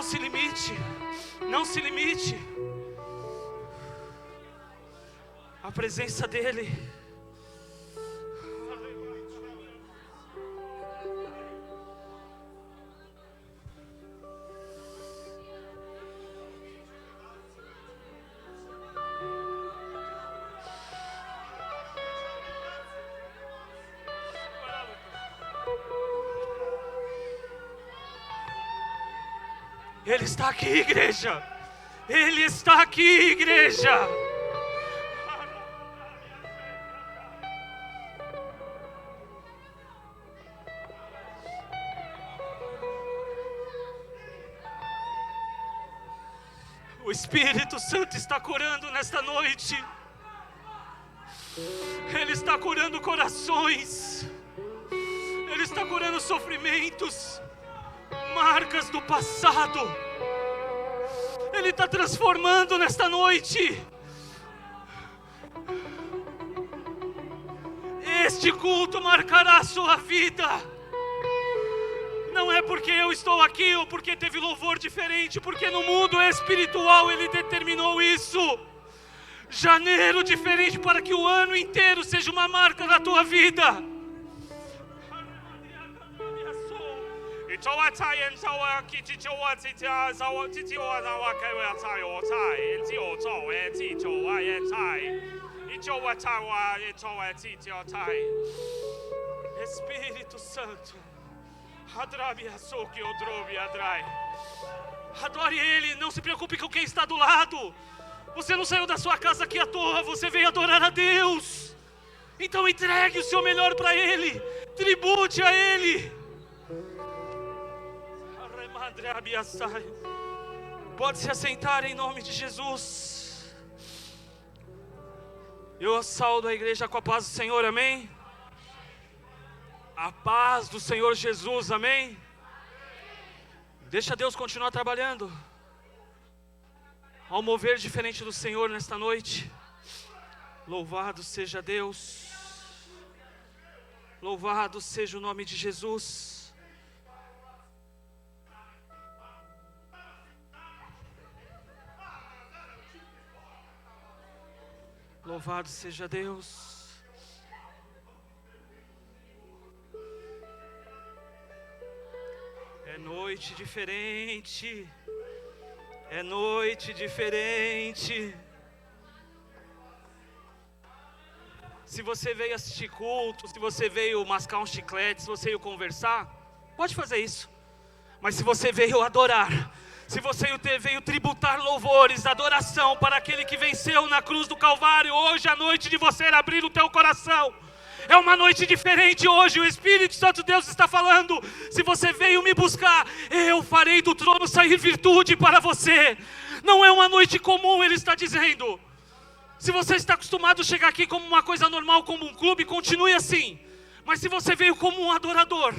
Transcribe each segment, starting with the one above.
Não se limite. Não se limite. A presença dEle. Ele está aqui, igreja. Ele está aqui, igreja. O Espírito Santo está curando nesta noite. Ele está curando corações. Ele está curando sofrimentos, marcas do passado. Ele está transformando nesta noite. Este culto marcará a sua vida. Não é porque eu estou aqui ou porque teve louvor diferente, porque no mundo espiritual Ele determinou isso. Janeiro diferente para que o ano inteiro seja uma marca na tua vida. Espírito Santo, adore Ele, não se preocupe com quem está do lado. Você não saiu da sua casa aqui à toa, você veio adorar a Deus. Então entregue o seu melhor para Ele, tribute a Ele. Pode se assentar em nome de Jesus. Eu saudo a igreja com a paz do Senhor, amém? A paz do Senhor Jesus, amém? Deixa Deus continuar trabalhando. Ao mover diferente do Senhor nesta noite. Louvado seja Deus. Louvado seja o nome de Jesus. Louvado seja Deus. É noite diferente. É noite diferente. Se você veio assistir culto, se você veio mascar um chiclete, se você veio conversar, pode fazer isso. Mas se você veio adorar, se você veio tributar louvores, adoração para aquele que venceu na cruz do Calvário, hoje é a noite de você abrir o teu coração. É uma noite diferente hoje, o Espírito Santo de Deus está falando. Se você veio me buscar, eu farei do trono sair virtude para você. Não é uma noite comum, Ele está dizendo. Se você está acostumado a chegar aqui como uma coisa normal, como um clube, continue assim. Mas se você veio como um adorador,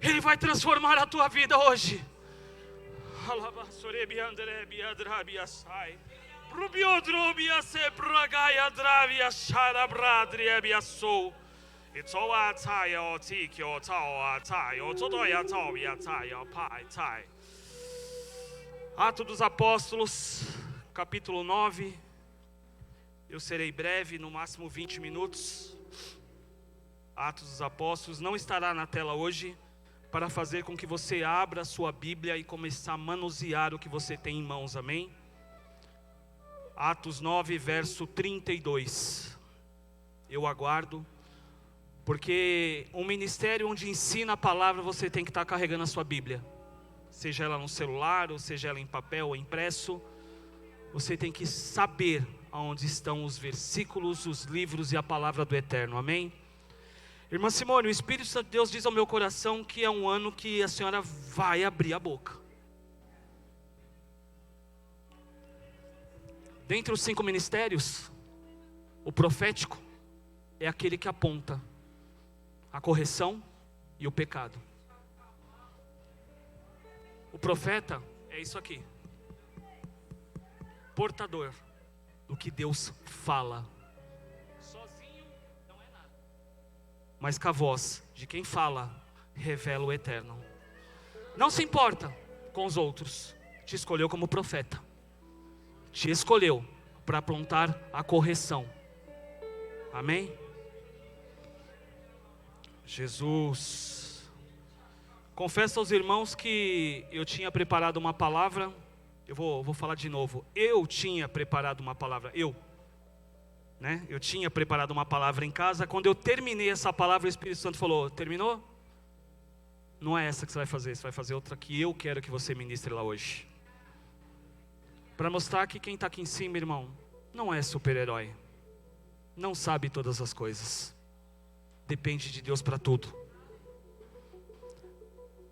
Ele vai transformar a tua vida hoje. Atos dos Apóstolos, capítulo 9. Eu serei breve, no máximo 20 minutos. Atos dos Apóstolos não estará na tela hoje, para fazer com que você abra a sua Bíblia e começar a manusear o que você tem em mãos, amém? Atos 9, verso 32. Eu aguardo, porque um ministério onde ensina a palavra, você tem que estar carregando a sua Bíblia. Seja ela no celular, ou seja ela em papel ou impresso, você tem que saber onde estão os versículos, os livros e a palavra do Eterno, amém? Irmã Simone, o Espírito Santo de Deus diz ao meu coração que é um ano que a senhora vai abrir a boca. Dentre os 5 ministérios, o profético é aquele que aponta a correção e o pecado. O profeta é isso aqui, portador do que Deus fala. Sozinho não é nada, mas com a voz de quem fala, revela o Eterno. Não se importa com os outros, te escolheu como profeta, te escolheu para aprontar a correção. Amém? Jesus. Confesso aos irmãos que eu tinha preparado uma palavra. Eu vou falar de novo. Eu tinha preparado uma palavra. Eu tinha preparado uma palavra em casa. Quando eu terminei essa palavra, o Espírito Santo falou: terminou? Não é essa que você vai fazer. Você vai fazer outra que eu quero que você ministre lá hoje. Para mostrar que quem está aqui em cima, irmão, não é super-herói. Não sabe todas as coisas. Depende de Deus para tudo.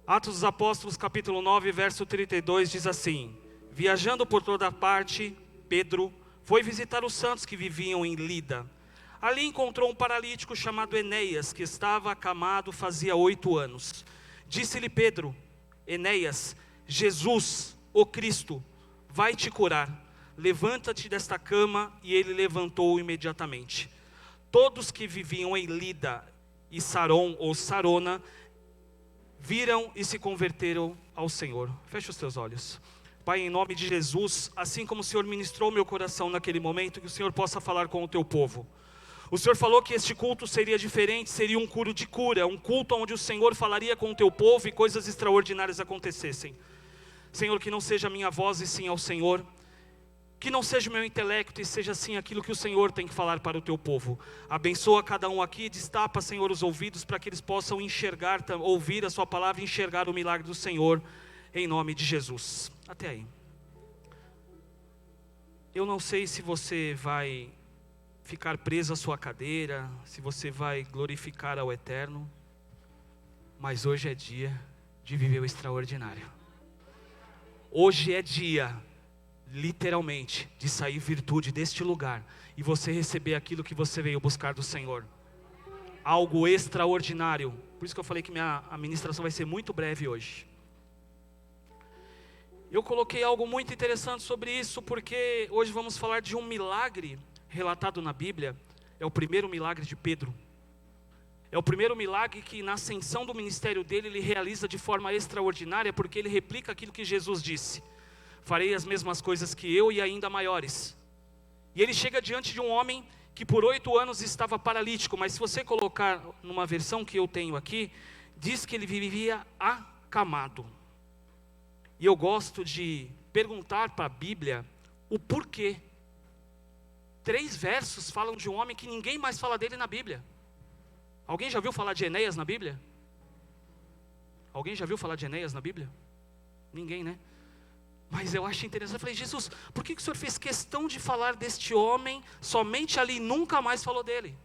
Atos dos Apóstolos, capítulo 9, verso 32, diz assim: viajando por toda parte, Pedro foi visitar os santos que viviam em Lida. Ali encontrou um paralítico chamado Enéas, que estava acamado fazia 8 anos. Disse-lhe Pedro: Enéas, Jesus, o Cristo, vai te curar. Levanta-te desta cama. E ele levantou imediatamente. Todos que viviam em Lida e Saron ou Sarona viram e se converteram ao Senhor. Feche os teus olhos. Pai, em nome de Jesus, assim como o Senhor ministrou meu coração naquele momento, que o Senhor possa falar com o teu povo. O Senhor falou que este culto seria diferente, seria um culto de cura, um culto onde o Senhor falaria com o teu povo e coisas extraordinárias acontecessem. Senhor, que não seja a minha voz e sim ao Senhor, que não seja o meu intelecto e seja sim aquilo que o Senhor tem que falar para o teu povo. Abençoa cada um aqui, destapa, Senhor, os ouvidos para que eles possam enxergar, ouvir a sua palavra e enxergar o milagre do Senhor, em nome de Jesus. Até aí. Eu não sei se você vai ficar preso à sua cadeira, se você vai glorificar ao Eterno, mas hoje é dia de viver o extraordinário. Hoje é dia, literalmente, de sair virtude deste lugar e você receber aquilo que você veio buscar do Senhor. Algo extraordinário. Por isso que eu falei que minha ministração vai ser muito breve hoje. Eu coloquei algo muito interessante sobre isso, porque hoje vamos falar de um milagre relatado na Bíblia. É o primeiro milagre de Pedro. É o primeiro milagre que na ascensão do ministério dele, ele realiza de forma extraordinária, porque ele replica aquilo que Jesus disse: farei as mesmas coisas que eu e ainda maiores. E ele chega diante de um homem que por 8 anos estava paralítico, mas se você colocar numa versão que eu tenho aqui, diz que ele vivia acamado. E eu gosto de perguntar para a Bíblia o porquê. 3 versos falam de um homem que ninguém mais fala dele na Bíblia. Alguém já viu falar de Enéas na Bíblia? Alguém já viu falar de Enéas na Bíblia? Ninguém, né? Mas eu acho interessante. Eu falei: Jesus, por que o Senhor fez questão de falar deste homem somente ali e nunca mais falou dele?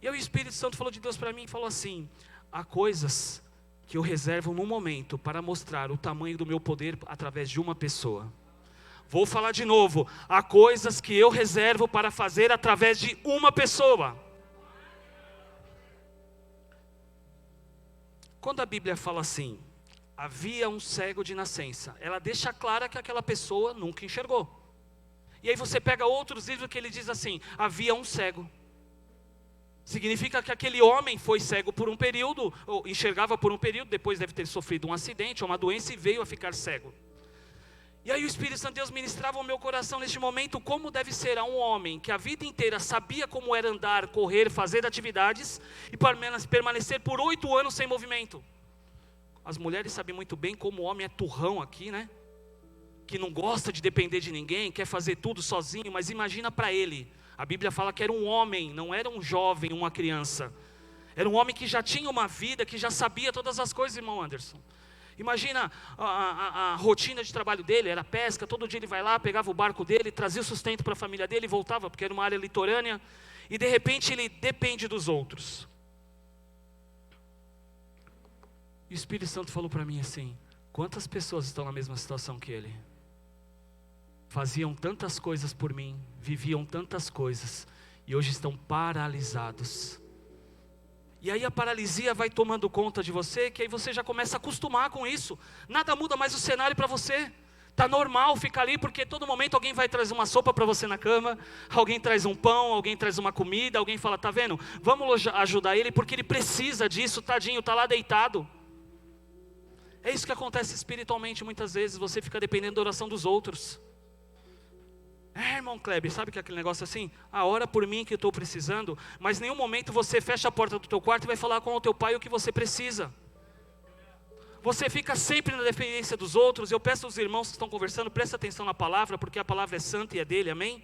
E aí o Espírito Santo falou de Deus para mim e falou assim: há coisas que eu reservo no momento para mostrar o tamanho do meu poder através de uma pessoa. Vou falar de novo: há coisas que eu reservo para fazer através de uma pessoa. Quando a Bíblia fala assim, havia um cego de nascença, ela deixa clara que aquela pessoa nunca enxergou. E aí você pega outros livros que ele diz assim: havia um cego. Significa que aquele homem foi cego por um período, ou enxergava por um período, depois deve ter sofrido um acidente ou uma doença e veio a ficar cego. E aí o Espírito Santo de Deus ministrava ao meu coração neste momento como deve ser a um homem que a vida inteira sabia como era andar, correr, fazer atividades e permanecer por 8 anos sem movimento. As mulheres sabem muito bem como o homem é turrão aqui, né? Que não gosta de depender de ninguém, quer fazer tudo sozinho, mas imagina para ele. A Bíblia fala que era um homem, não era um jovem, uma criança. Era um homem que já tinha uma vida, que já sabia todas as coisas, irmão Anderson. Imagina a rotina de trabalho dele, era pesca, todo dia ele vai lá, pegava o barco dele, trazia o sustento para a família dele e voltava, porque era uma área litorânea. E de repente ele depende dos outros. E o Espírito Santo falou para mim assim: quantas pessoas estão na mesma situação que ele? Faziam tantas coisas por mim, viviam tantas coisas, e hoje estão paralisados. E aí a paralisia vai tomando conta de você, que aí você já começa a acostumar com isso. Nada muda mais o cenário para você. Está normal ficar ali, porque todo momento alguém vai trazer uma sopa para você na cama, alguém traz um pão, alguém traz uma comida, alguém fala: tá vendo? Vamos ajudar ele porque ele precisa disso, tadinho, está lá deitado. É isso que acontece espiritualmente muitas vezes, você fica dependendo da oração dos outros. Irmão Kleber, sabe que é aquele negócio assim? Ora por mim que eu estou precisando, mas em nenhum momento você fecha a porta do teu quarto e vai falar com o teu pai o que você precisa. Você fica sempre na dependência dos outros. Eu peço aos irmãos que estão conversando, presta atenção na palavra, porque a palavra é santa e é dele, amém?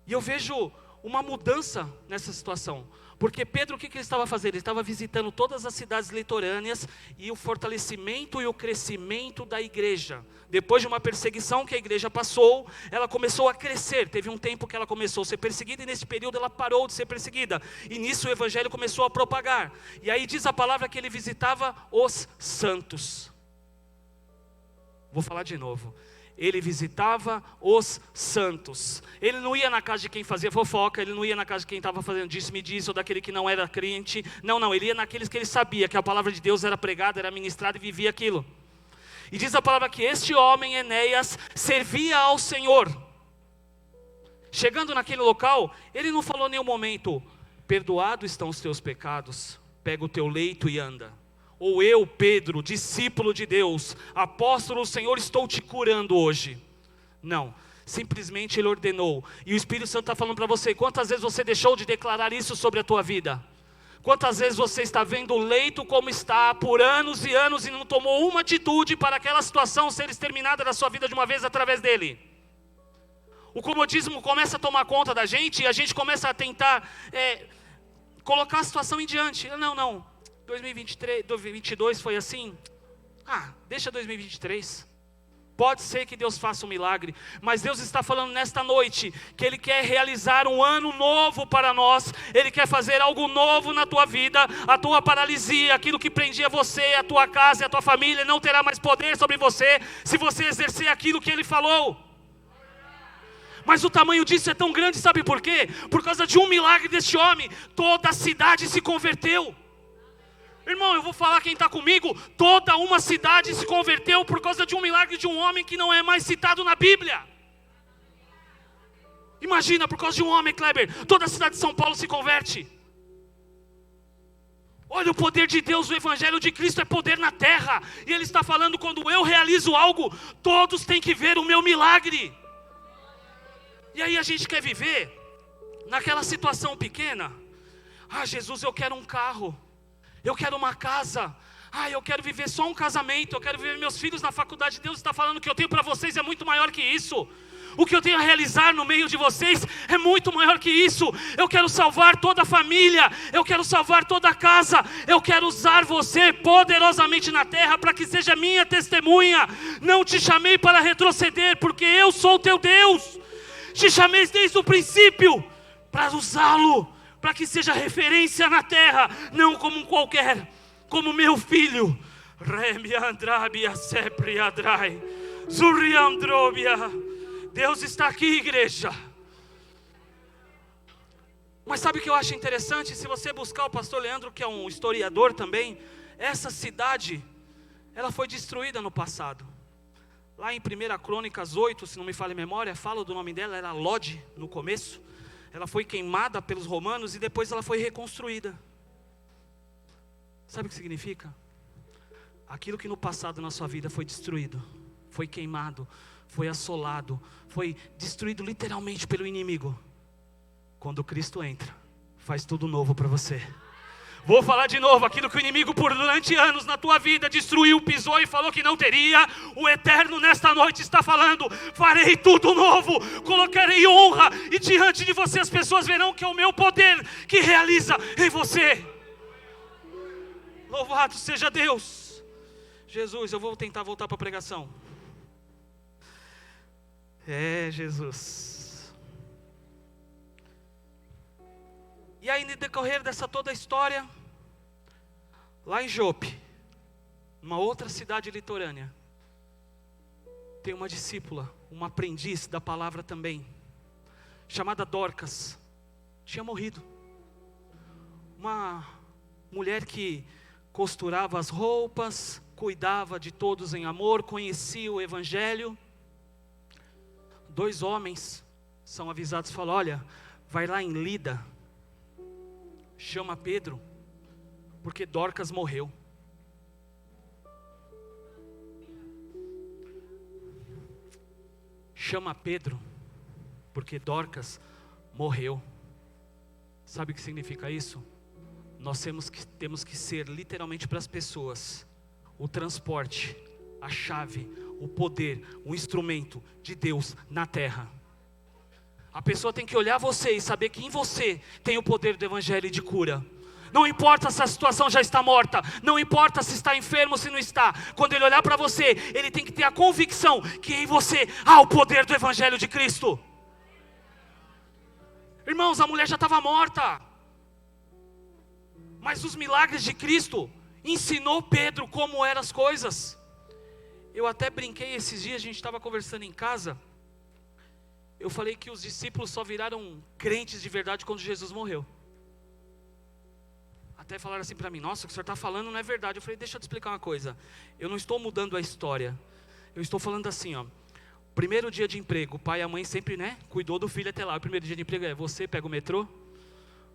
E eu vejo uma mudança nessa situação. Porque Pedro, o que ele estava fazendo? Ele estava visitando todas as cidades litorâneas e o fortalecimento e o crescimento da igreja. Depois de uma perseguição que a igreja passou, ela começou a crescer. Teve um tempo que ela começou a ser perseguida e nesse período ela parou de ser perseguida. E nisso o evangelho começou a propagar. E aí diz a palavra que ele visitava os santos. Vou falar de novo. Ele visitava os santos. Ele não ia na casa de quem fazia fofoca. Ele não ia na casa de quem estava fazendo disse-me disse, ou daquele que não era crente. Não, ele ia naqueles que ele sabia que a palavra de Deus era pregada, era ministrada e vivia aquilo. E diz a palavra que este homem, Enéas, servia ao Senhor. Chegando naquele local, ele não falou em nenhum momento: perdoados estão os teus pecados, pega o teu leito e anda. Ou eu, Pedro, discípulo de Deus, apóstolo do Senhor, estou te curando hoje. Não, simplesmente ele ordenou. E o Espírito Santo está falando para você: quantas vezes você deixou de declarar isso sobre a tua vida? Quantas vezes você está vendo o leito como está por anos e anos e não tomou uma atitude para aquela situação ser exterminada da sua vida de uma vez através dele? O comodismo começa a tomar conta da gente e a gente começa a tentar colocar a situação em diante. Não, 2023, 2022 foi assim? Deixa 2023. Pode ser que Deus faça um milagre, mas Deus está falando nesta noite que Ele quer realizar um ano novo para nós. Ele quer fazer algo novo na tua vida. A tua paralisia, aquilo que prendia você, a tua casa e a tua família, não terá mais poder sobre você se você exercer aquilo que Ele falou. Mas o tamanho disso é tão grande, sabe por quê? Por causa de um milagre deste homem, toda a cidade se converteu. Irmão, eu vou falar quem está comigo. Toda uma cidade se converteu por causa de um milagre de um homem que não é mais citado na Bíblia. Imagina, por causa de um homem, Kleber, toda a cidade de São Paulo se converte. Olha o poder de Deus, o Evangelho de Cristo é poder na terra. E Ele está falando, quando eu realizo algo, todos têm que ver o meu milagre. E aí a gente quer viver naquela situação pequena. Jesus, eu quero um carro. Eu quero uma casa. Eu quero viver só um casamento. Eu quero viver meus filhos na faculdade. Deus está falando que eu tenho para vocês é muito maior que isso. O que eu tenho a realizar no meio de vocês é muito maior que isso. Eu quero salvar toda a família. Eu quero salvar toda a casa. Eu quero usar você poderosamente na terra para que seja minha testemunha. Não te chamei para retroceder, porque eu sou o teu Deus. Te chamei desde o princípio para usá-lo, para que seja referência na terra, não como um qualquer, como meu filho. Deus está aqui, igreja. Mas sabe o que eu acho interessante? Se você buscar o pastor Leandro, que é um historiador também, essa cidade, ela foi destruída no passado. Lá em 1 Crônicas 8, se não me falha a memória, fala do nome dela, era Lode no começo. Ela foi queimada pelos romanos e depois ela foi reconstruída. Sabe o que significa? Aquilo que no passado na sua vida foi destruído, foi queimado, foi assolado, foi destruído literalmente pelo inimigo. Quando Cristo entra, faz tudo novo para você. Vou falar de novo, aquilo que o inimigo por durante anos na tua vida destruiu, pisou e falou que não teria, o Eterno nesta noite está falando: farei tudo novo, colocarei honra, e diante de você as pessoas verão que é o meu poder que realiza em você. Louvado seja Deus. Jesus, eu vou tentar voltar para a pregação. Jesus. E aí, no decorrer dessa toda a história, lá em Jope, numa outra cidade litorânea, tem uma discípula, uma aprendiz da palavra também, chamada Dorcas. Tinha morrido. Uma mulher que costurava as roupas, cuidava de todos em amor, conhecia o Evangelho. 2 homens são avisados, falam: olha, vai lá em Lida, chama Pedro, porque Dorcas morreu. chama Pedro, porque Dorcas morreu. Sabe o que significa isso? Nós temos que ser literalmente para as pessoas o transporte, a chave, o poder, o instrumento de Deus na terra. A pessoa tem que olhar você e saber que em você tem o poder do evangelho e de cura. Não importa se a situação já está morta, não importa se está enfermo ou se não está. Quando ele olhar para você, ele tem que ter a convicção que em você há o poder do evangelho de Cristo. Irmãos, a mulher já estava morta, mas os milagres de Cristo ensinou Pedro como eram as coisas. Eu até brinquei esses dias, a gente estava conversando em casa. Eu falei que os discípulos só viraram crentes de verdade quando Jesus morreu. Até falaram assim para mim: nossa, o que o senhor está falando não é verdade. Eu falei: deixa eu te explicar uma coisa. Eu não estou mudando a história. Eu estou falando assim, ó. Primeiro dia de emprego, o pai e a mãe sempre, cuidou do filho até lá. O primeiro dia de emprego é: você pega o metrô,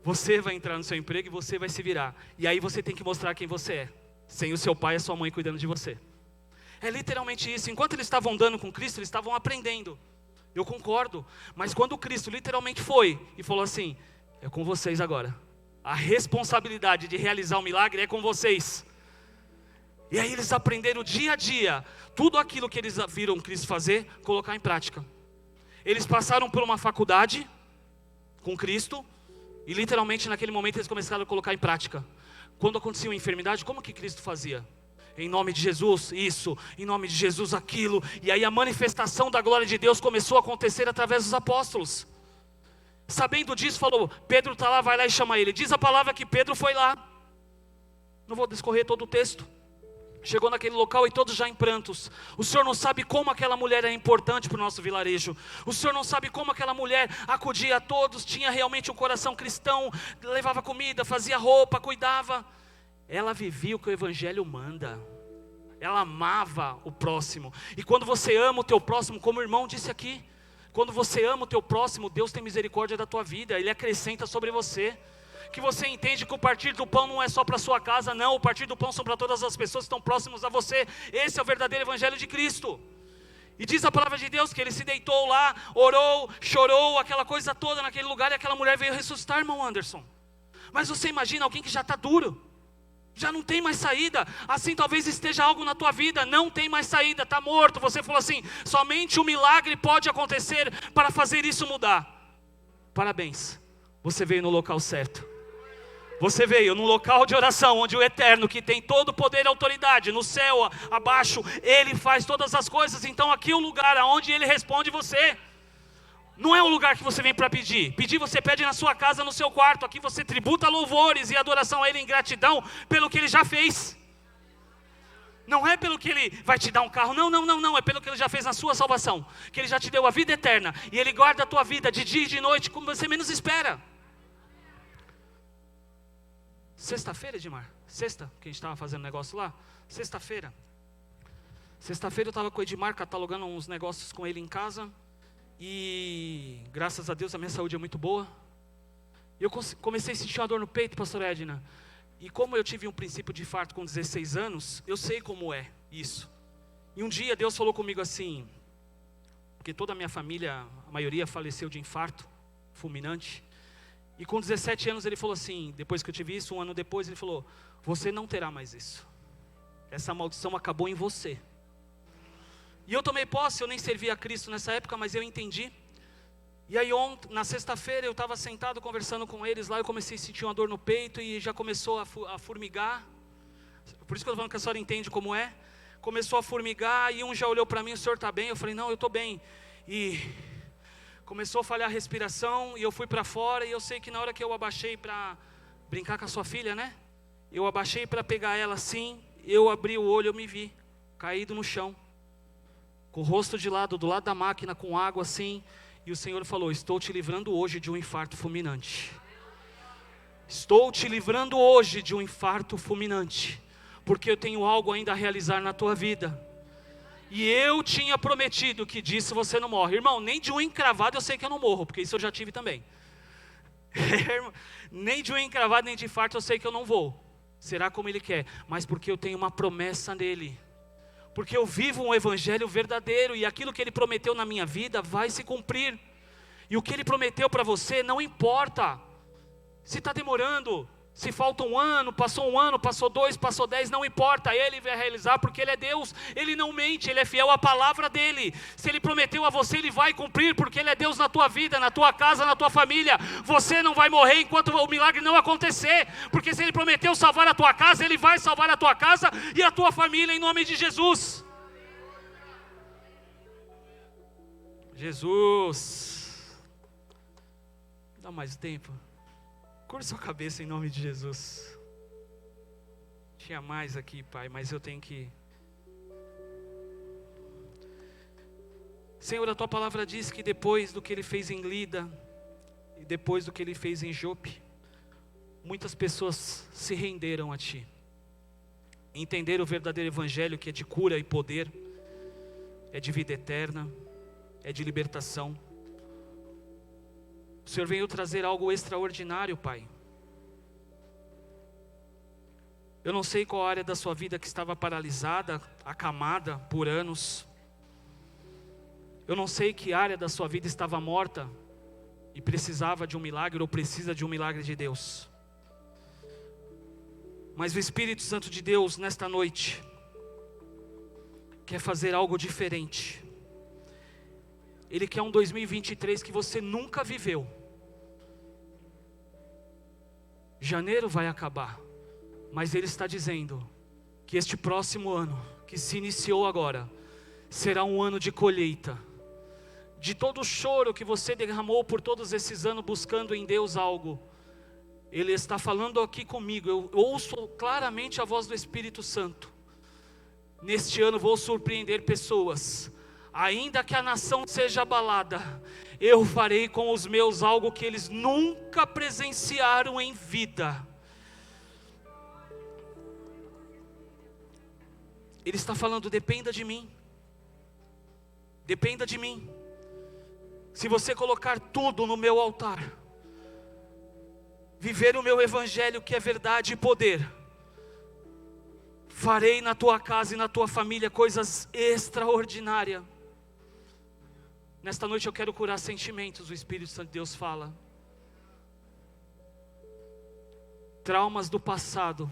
você vai entrar no seu emprego e você vai se virar. E aí você tem que mostrar quem você é, sem o seu pai e a sua mãe cuidando de você. É literalmente isso. Enquanto eles estavam andando com Cristo, eles estavam aprendendo. Eu concordo. Mas quando Cristo literalmente foi e falou assim: é com vocês agora. A responsabilidade de realizar o milagre é com vocês. E aí eles aprenderam dia a dia, tudo aquilo que eles viram Cristo fazer, colocar em prática. Eles passaram por uma faculdade com Cristo, e literalmente naquele momento eles começaram a colocar em prática. Quando acontecia uma enfermidade, como que Cristo fazia? Em nome de Jesus, isso, em nome de Jesus, aquilo. E aí a manifestação da glória de Deus começou a acontecer através dos apóstolos. Sabendo disso, falou: Pedro está lá, vai lá e chama ele. Diz a palavra que Pedro foi lá. Não vou discorrer todo o texto. Chegou naquele local e todos já em prantos. O senhor não sabe como aquela mulher é importante para o nosso vilarejo. O senhor não sabe como aquela mulher acudia a todos, tinha realmente um coração cristão, levava comida, fazia roupa, cuidava. Ela vivia o que o evangelho manda. Ela amava o próximo. E quando você ama o teu próximo, como o irmão disse aqui, quando você ama o teu próximo, Deus tem misericórdia da tua vida, Ele acrescenta sobre você. Que você entende que o partir do pão não é só para a sua casa, não. O partir do pão são para todas as pessoas que estão próximas a você. Esse é o verdadeiro evangelho de Cristo. E diz a palavra de Deus que ele se deitou lá, orou, chorou, aquela coisa toda naquele lugar, e aquela mulher veio ressuscitar, irmão Anderson. Mas você imagina alguém que já está duro, já não tem mais saída. Assim talvez esteja algo na tua vida, não tem mais saída, está morto. Você falou assim: somente um milagre pode acontecer para fazer isso mudar. Parabéns, você veio no local certo. Você veio num local de oração, onde o Eterno, que tem todo o poder e autoridade, no céu, abaixo, Ele faz todas as coisas. Então aqui é o lugar onde Ele responde você. Não é um lugar que você vem para pedir. Pedir você pede na sua casa, no seu quarto. Aqui você tributa louvores e adoração a Ele em gratidão pelo que Ele já fez. Não é pelo que Ele vai te dar um carro, não. É pelo que Ele já fez na sua salvação. Que Ele já te deu a vida eterna. E Ele guarda a tua vida de dia e de noite, como você menos espera. Sexta-feira, Edmar? Sexta, que a gente estava fazendo negócio lá? Sexta-feira eu estava com o Edmar catalogando uns negócios com ele em casa. E graças a Deus a minha saúde é muito boa. Eu comecei a sentir uma dor no peito, pastor Edna. E como eu tive um princípio de infarto com 16 anos, eu sei como é isso. E um dia Deus falou comigo assim, porque toda a minha família, a maioria faleceu de infarto fulminante. E com 17 anos ele falou assim, depois que eu tive isso, um ano depois ele falou: você não terá mais isso. Essa maldição acabou em você. E eu tomei posse, eu nem servia a Cristo nessa época, mas eu entendi. E aí na sexta-feira eu estava sentado conversando com eles lá, eu comecei a sentir uma dor no peito e já começou a formigar. Por isso que eu estou falando que a senhora entende como é. Começou a formigar e um já olhou para mim: o senhor está bem? Eu falei: não, eu estou bem. E começou a falhar a respiração e eu fui para fora. E eu sei que na hora que eu abaixei para brincar com a sua filha, eu abaixei para pegar ela assim, eu abri o olho, eu me vi caído no chão, com o rosto de lado, do lado da máquina, com água assim. E o Senhor falou: estou te livrando hoje de um infarto fulminante. Estou te livrando hoje de um infarto fulminante, porque eu tenho algo ainda a realizar na tua vida. E eu tinha prometido que disso você não morre. Irmão, nem de um encravado eu sei que eu não morro, porque isso eu já tive também. Nem de um encravado, nem de infarto eu sei que eu não vou. Será como Ele quer, mas porque eu tenho uma promessa nele. porque eu vivo um evangelho verdadeiro, e aquilo que Ele prometeu na minha vida vai se cumprir. E o que Ele prometeu para você, não importa se está demorando, se falta um ano, passou 2, passou 10, não importa, Ele vai realizar, porque Ele é Deus, Ele não mente, Ele é fiel à palavra dEle. Se Ele prometeu a você, Ele vai cumprir, porque Ele é Deus na tua vida, na tua casa, na tua família. Você não vai morrer enquanto o milagre não acontecer, porque se Ele prometeu salvar a tua casa, Ele vai salvar a tua casa e a tua família, em nome de Jesus. Jesus, dá mais tempo. Curva sua cabeça em nome de Jesus. Tinha mais aqui, Pai, mas eu tenho que... Senhor, a Tua palavra diz que depois do que Ele fez em Lida, e depois do que Ele fez em Jope, muitas pessoas se renderam a Ti. Entenderam o verdadeiro evangelho, que é de cura e poder, é de vida eterna, é de libertação. O Senhor veio trazer algo extraordinário, Pai. Eu não sei qual área da sua vida que estava paralisada, acamada por anos. Eu não sei que área da sua vida estava morta e precisava de um milagre, ou precisa de um milagre de Deus. Mas o Espírito Santo de Deus, nesta noite, quer fazer algo diferente. Ele quer um 2023 que você nunca viveu. Janeiro vai acabar, mas Ele está dizendo que este próximo ano, que se iniciou agora, será um ano de colheita. De todo o choro que você derramou por todos esses anos buscando em Deus algo, Ele está falando aqui comigo. Eu ouço claramente a voz do Espírito Santo. Neste ano vou surpreender pessoas. Ainda que a nação seja abalada, eu farei com os meus algo que eles nunca presenciaram em vida. Ele está falando, dependa de mim. Dependa de mim. Se você colocar tudo no meu altar, viver o meu evangelho, que é verdade e poder, farei na tua casa e na tua família coisas extraordinárias. Nesta noite eu quero curar sentimentos, o Espírito Santo de Deus fala. Traumas do passado,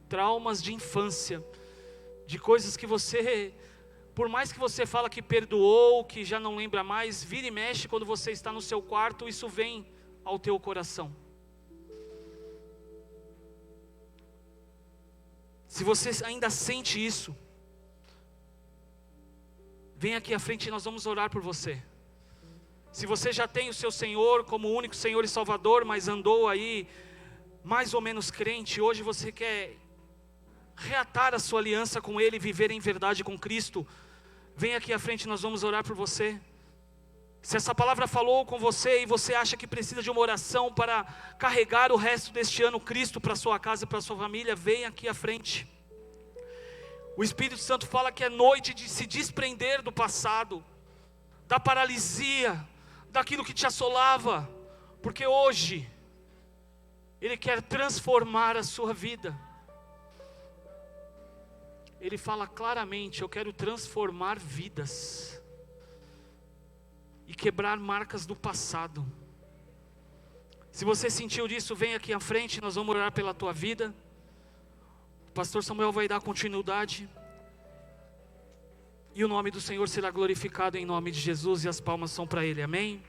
traumas de infância, de coisas que você, por mais que você fala que perdoou, que já não lembra mais, vira e mexe quando você está no seu quarto, isso vem ao teu coração. Se você ainda sente isso, vem aqui à frente e nós vamos orar por você. Se você já tem o seu Senhor como único Senhor e Salvador, mas andou aí mais ou menos crente, hoje você quer reatar a sua aliança com Ele, viver em verdade com Cristo, vem aqui à frente e nós vamos orar por você. Se essa palavra falou com você e você acha que precisa de uma oração para carregar o resto deste ano Cristo para sua casa e para sua família, vem aqui à frente. O Espírito Santo fala que é noite de se desprender do passado, da paralisia, daquilo que te assolava, porque hoje Ele quer transformar a sua vida. Ele fala claramente, eu quero transformar vidas e quebrar marcas do passado. Se você sentiu disso, vem aqui à frente, nós vamos orar pela tua vida. O pastor Samuel vai dar continuidade. E o nome do Senhor será glorificado em nome de Jesus, e as palmas são para Ele, amém?